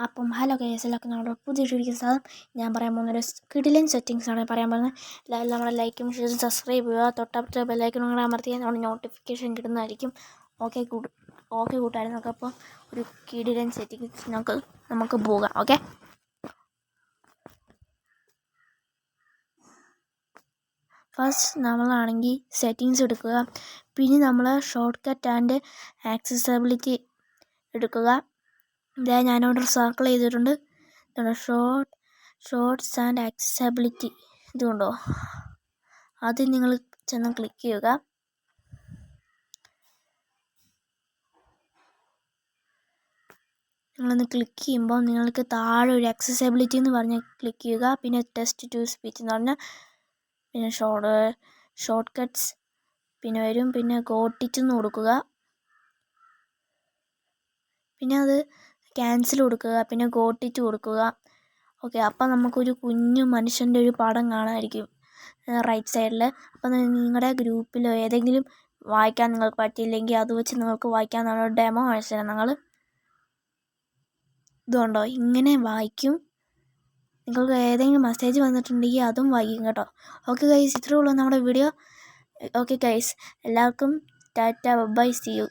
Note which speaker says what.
Speaker 1: അപ്പം hello guys, എല്ലാവർക്കും നമ്മുടെ പുതിയ വീഡിയോയ്ക്ക് സ്വാഗതം. ഞാൻ പറയാൻ പോകുന്നൊരു കിടിലൻ സെറ്റിങ്സാണ് പറയാൻ പോകുന്നത്. എല്ലാവരും നമ്മുടെ ലൈക്കും ഷെയറും സബ്സ്ക്രൈബ് ചെയ്യുക. തൊട്ടടുത്ത ബെല്ലൈക്കൺ കൂടെ അമർത്തിയാൽ നമ്മുടെ നോട്ടിഫിക്കേഷൻ കിട്ടുന്നതായിരിക്കും. ഓക്കെ കൂട്ടുകാരെ, നമുക്കപ്പോൾ ഒരു കിടിലൻ സെറ്റിങ്സ് നമുക്ക് പോകാം. ഓക്കെ, ഫസ്റ്റ് നമ്മളാണെങ്കിൽ സെറ്റിങ്സ് എടുക്കുക. പിന്നെ നമ്മൾ ഷോർട്ട് കട്ട് ആൻഡ് ആക്സസിബിലിറ്റി എടുക്കുക. ഇതായി ഞാനവിടെ സർക്കിൾ ചെയ്തിട്ടുണ്ട്. ഷോർട്ട്സ് ആൻഡ് ആക്സസിബിലിറ്റി ഇതുകൊണ്ടോ, അത് നിങ്ങൾ ചെന്ന് ക്ലിക്ക് ചെയ്യുക. നിങ്ങളൊന്ന് ക്ലിക്ക് ചെയ്യുമ്പോൾ നിങ്ങൾക്ക് താഴെ ഒരു ആക്സസിബിലിറ്റി എന്ന് പറഞ്ഞ് ക്ലിക്ക് ചെയ്യുക. പിന്നെ ടെസ്റ്റ് ടു സ്പീച്ച് എന്ന് പറഞ്ഞാൽ, പിന്നെ ഷോർട്ട് കട്ട്സ് പിന്നെ വരും. പിന്നെ ഗോട്ടിറ്റ് എന്ന് കൊടുക്കുക. പിന്നെ അത് ക്യാൻസൽ കൊടുക്കുക. പിന്നെ ഗോട്ടിറ്റ് കൊടുക്കുക. ഓക്കെ, അപ്പം നമുക്കൊരു കുഞ്ഞു മനുഷ്യൻ്റെ ഒരു പടം കാണാമായിരിക്കും റൈറ്റ് സൈഡിൽ. അപ്പം നിങ്ങളുടെ ഗ്രൂപ്പിലോ ഏതെങ്കിലും വായിക്കാൻ നിങ്ങൾക്ക് പറ്റിയില്ലെങ്കിൽ അത് വെച്ച് നിങ്ങൾക്ക് വായിക്കാമെന്നാണ് ഡെമോ കാണിച്ചത്. നിങ്ങൾ ഇതുകൊണ്ടോ ഇങ്ങനെ വായിക്കും. നിങ്ങൾക്ക് ഏതെങ്കിലും മെസ്സേജ് വന്നിട്ടുണ്ടെങ്കിൽ അതും വായിക്കും കേട്ടോ. ഓക്കെ ഗൈസ്, ഇത്രയേ ഉള്ളൂ നമ്മുടെ വീഡിയോ. ഓക്കെ ഗൈസ്, എല്ലാവർക്കും ടാറ്റ, ബൈ, സീ യു.